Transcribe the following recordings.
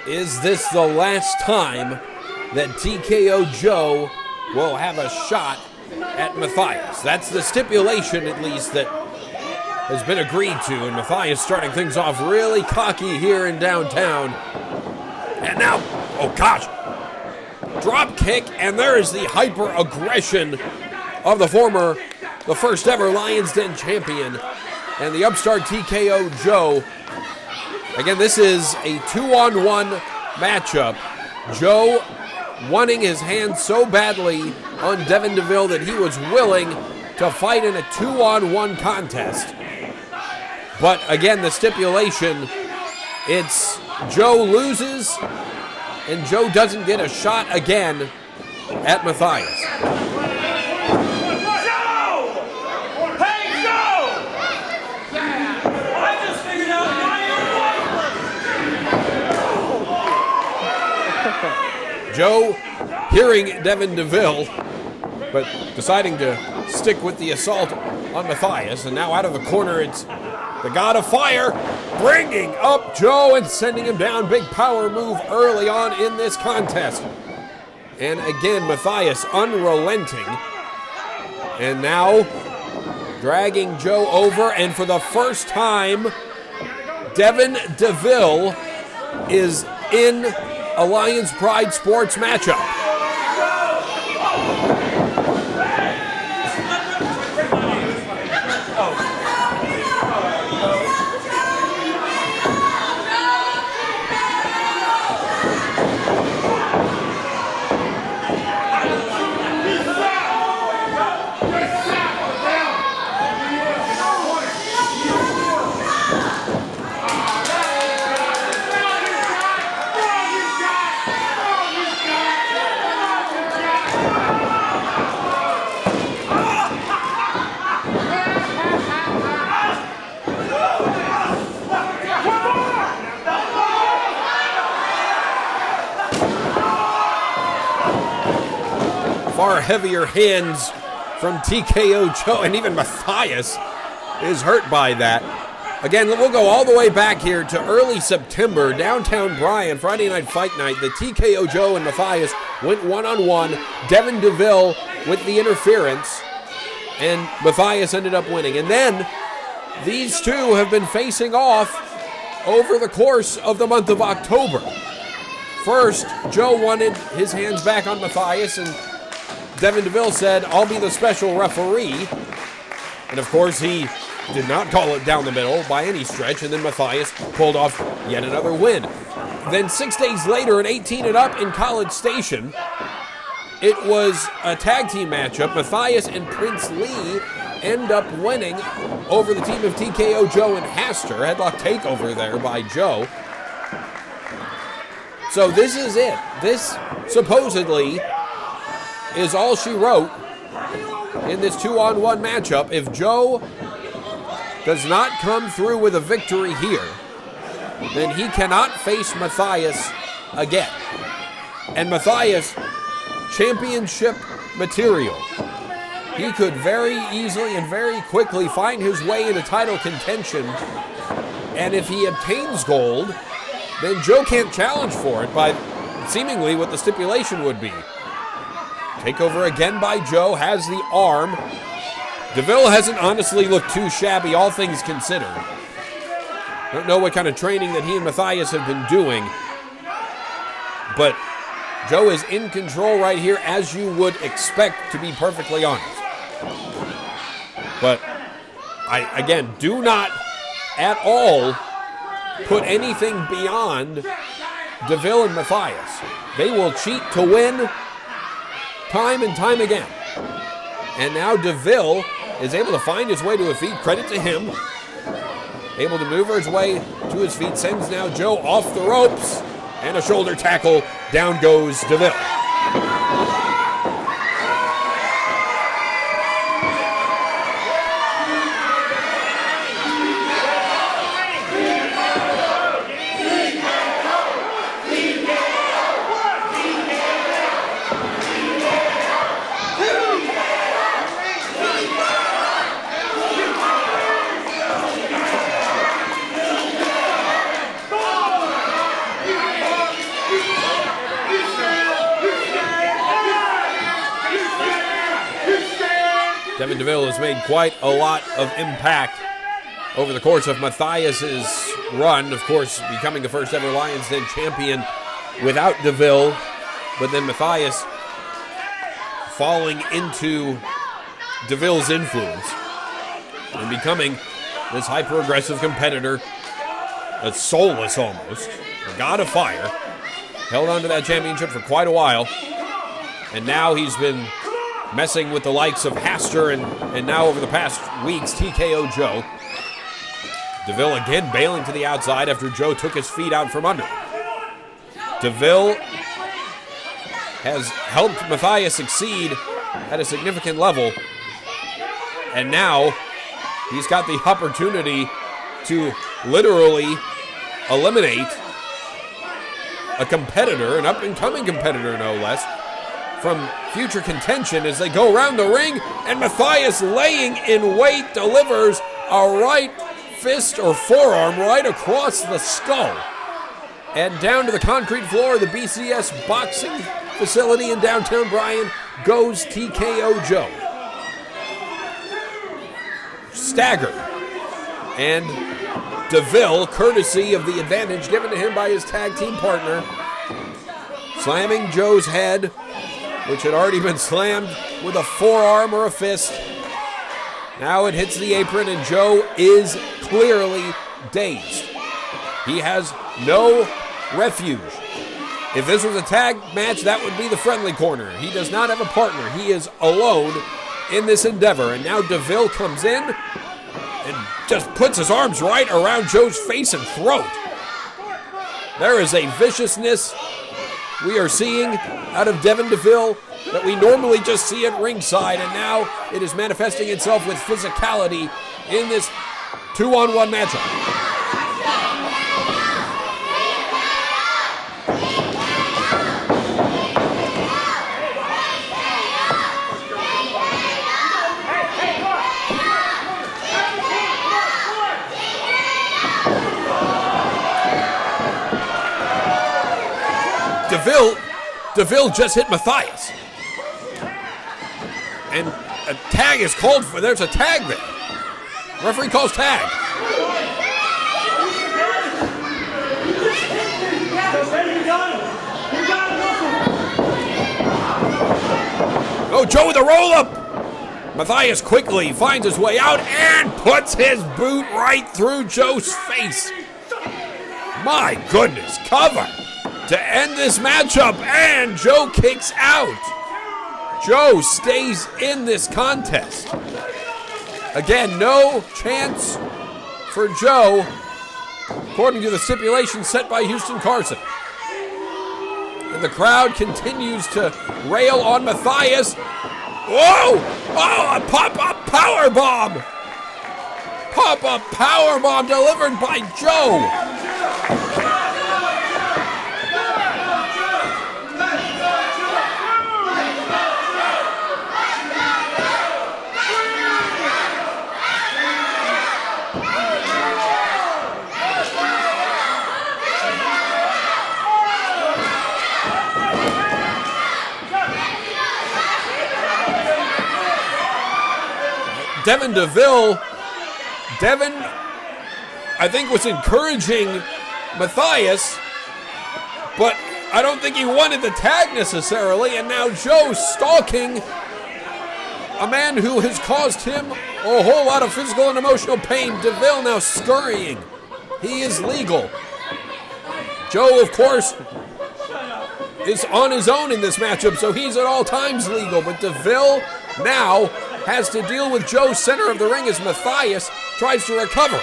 Is this the last time that TKO Joe will have a shot at Mathayus? That's the stipulation, at least, that has been agreed to. And Mathayus starting things off really cocky here in downtown. And now, oh gosh, drop kick, and there is the hyper aggression of the first ever Lions Den champion, and the upstart TKO Joe. Again, this is a 2-on-1 matchup. Joe wanting his hand so badly on Devon DeVille that he was willing to fight in a 2-on-1 contest. But again, the stipulation, it's Joe loses, and Joe doesn't get a shot again at Mathayus. Joe! Hey, Joe! I just figured out why you're Joe hearing Devon DeVille, but deciding to stick with the assault on Mathayus, and now out of the corner it's the God of Fire bringing up Joe and sending him down. Big power move early on in this contest. And again, Mathayus unrelenting. And now dragging Joe over. And for the first time, Devon DeVille is in a Lions Pride Sports matchup. Far heavier hands from TKO Joe, and even Mathayus is hurt by that. Again, we'll go all the way back here to early September, downtown Bryan, Friday Night Fight Night. The TKO Joe and Mathayus went one-on-one. Devon DeVille with the interference, and Mathayus ended up winning. And then these two have been facing off over the course of the month of October. First, Joe wanted his hands back on Mathayus, and Devon DeVille said, "I'll be the special referee." And of course, he did not call it down the middle by any stretch, and then Mathayus pulled off yet another win. Then 6 days later, at 18 and up in College Station, it was a tag team matchup. Mathayus and Prince Lee end up winning over the team of TKO Joe and Haster. Headlock takeover there by Joe. So this is it. This supposedly is all she wrote in this 2-on-1 matchup. If Joe does not come through with a victory here, then he cannot face Mathayus again. And Mathayus, championship material. He could very easily and very quickly find his way into title contention. And if he obtains gold, then Joe can't challenge for it by seemingly what the stipulation would be. Takeover again by Joe, has the arm. DeVille hasn't honestly looked too shabby, all things considered. Don't know what kind of training that he and Mathayus have been doing, but Joe is in control right here, as you would expect, to be perfectly honest. But I, again, do not at all put anything beyond DeVille and Mathayus. They will cheat to win time and time again. And now DeVille is able to find his way to his feet. Credit to him. Able to move his way to his feet. Sends now Joe off the ropes. And a shoulder tackle. Down goes DeVille. Devon DeVille has made quite a lot of impact over the course of Mathayus' run. Of course, becoming the first ever Lions Den champion without DeVille, but then Mathayus falling into DeVille's influence and becoming this hyper-aggressive competitor that's soulless almost, a god of fire. Held on to that championship for quite a while, and now he's been messing with the likes of Haster and now over the past weeks, TKO Joe. DeVille again bailing to the outside after Joe took his feet out from under. DeVille has helped Mathayus succeed at a significant level, and now he's got the opportunity to literally eliminate a competitor, an up-and-coming competitor no less, from future contention as they go around the ring, and Mathayus, laying in wait, delivers a right fist or forearm right across the skull. And down to the concrete floor of the BCS boxing facility in downtown Bryan goes TKO Joe. Staggered. And DeVille, courtesy of the advantage given to him by his tag team partner, slamming Joe's head, which had already been slammed with a forearm or a fist. Now it hits the apron, and Joe is clearly dazed. He has no refuge. If this was a tag match, that would be the friendly corner. He does not have a partner. He is alone in this endeavor. And now DeVille comes in and just puts his arms right around Joe's face and throat. There is a viciousness we are seeing out of Devon DeVille that we normally just see at ringside, and now it is manifesting itself with physicality in this 2-on-1 matchup. DeVille just hit Mathayus. And a tag is called for. There's a tag there. Referee calls tag. Oh, Joe with a roll-up. Mathayus quickly finds his way out and puts his boot right through Joe's face. My goodness, cover to end this matchup, and Joe kicks out. Joe stays in this contest. Again, no chance for Joe, according to the stipulation set by Houston Carson. And the crowd continues to rail on Mathayus. Whoa! Oh, a pop-up power bomb! Pop-up power bomb delivered by Joe. Devon DeVille, I think, was encouraging Mathayus, but I don't think he wanted the tag necessarily, and now Joe stalking a man who has caused him a whole lot of physical and emotional pain. DeVille now scurrying. He is legal. Joe, of course, is on his own in this matchup, so he's at all times legal, but DeVille now has to deal with Joe's center of the ring as Mathayus tries to recover.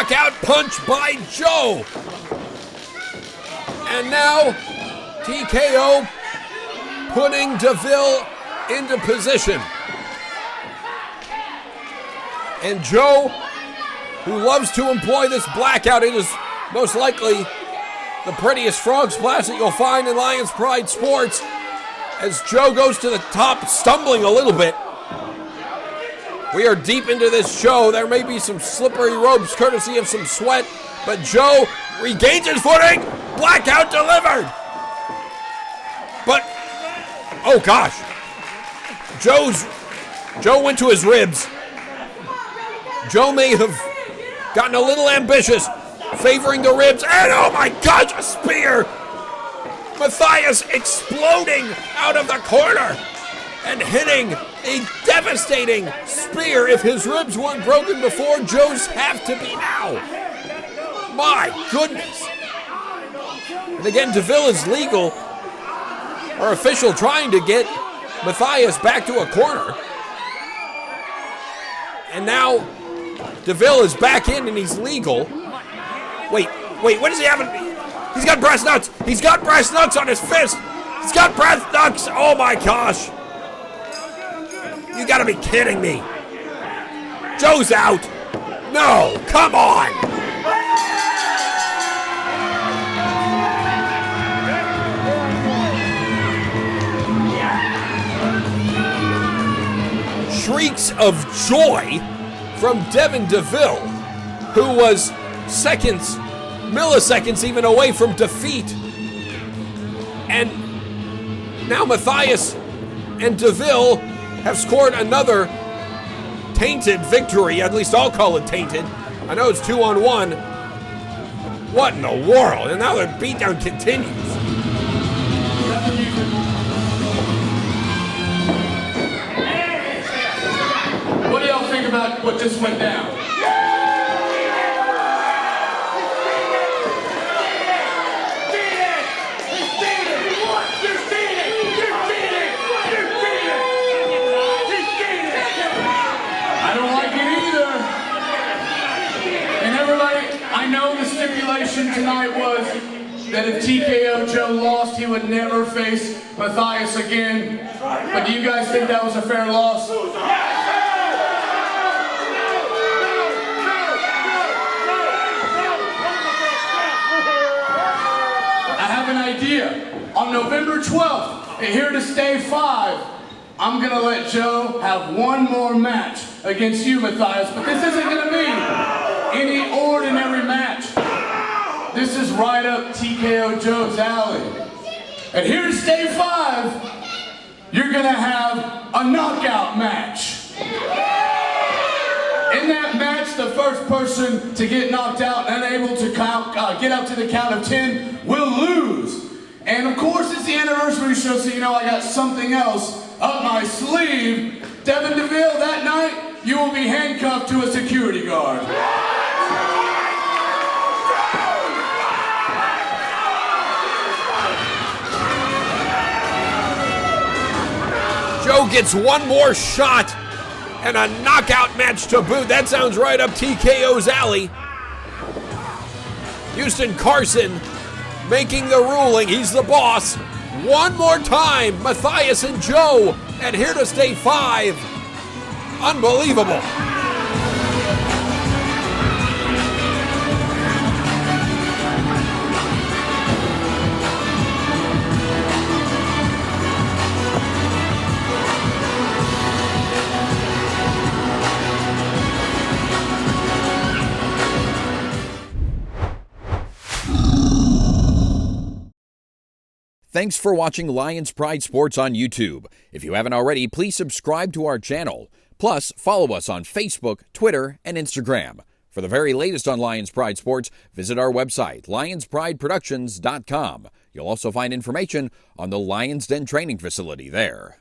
Knockout punch by Joe. And now TKO putting DeVille into position. And Joe, who loves to employ this blackout, it is Most likely the prettiest frog splash that you'll find in Lions Pride Sports, as Joe goes to the top, stumbling a little bit. We are deep into this show. There may be some slippery ropes courtesy of some sweat, but Joe regains his footing. Blackout delivered. But, oh gosh. Joe went to his ribs. Joe may have gotten a little ambitious, favoring the ribs, and oh my gosh, a spear! Mathayus exploding out of the corner and hitting a devastating spear. If his ribs weren't broken before, Joe's have to be now. My goodness. And again, DeVille is legal, or official, trying to get Mathayus back to a corner. And now DeVille is back in and he's legal. Wait, what does he have? He's got breast nuts. He's got breast nuts on his fist. He's got breast nuts. Oh my gosh. You gotta be kidding me. Joe's out. No, come on. Shrieks of joy from Devon DeVille, who was milliseconds even away from defeat. And now Mathayus and DeVille have scored another Tainted victory. At least I'll call it Tainted. I know it's 2-on-1. What in the world? And now the beatdown continues. What do y'all think about what just went down? I don't like it either. And everybody, I know the stipulation tonight was that if TKO Joe lost, he would never face Mathayus again. But do you guys think that was a fair loss? I have an idea. On November 12th, at Here to Stay 5, I'm going to let Joe have one more match against you, Mathayus, but this isn't going to be any ordinary match. This is right up TKO Joe's alley. At Here to Stay 5, you're going to have a knockout match. In that match, the first person to get knocked out and unable to get up to the count of 10 will lose. And of course, it's the anniversary show, so you know I got something else up my sleeve. Devon DeVille, that night, you will be handcuffed to a security guard. Joe gets one more shot and a knockout match to boot. That sounds right up TKO's alley. Houston Carson making the ruling. He's the boss. One more time, Mathayus and Joe at Here to Stay 5. Unbelievable. Thanks for watching Lions Pride Sports on YouTube. If you haven't already, please subscribe to our channel. Plus, follow us on Facebook, Twitter, and Instagram. For the very latest on Lions Pride Sports, visit our website, lionsprideproductions.com. You'll also find information on the Lions Den training facility there.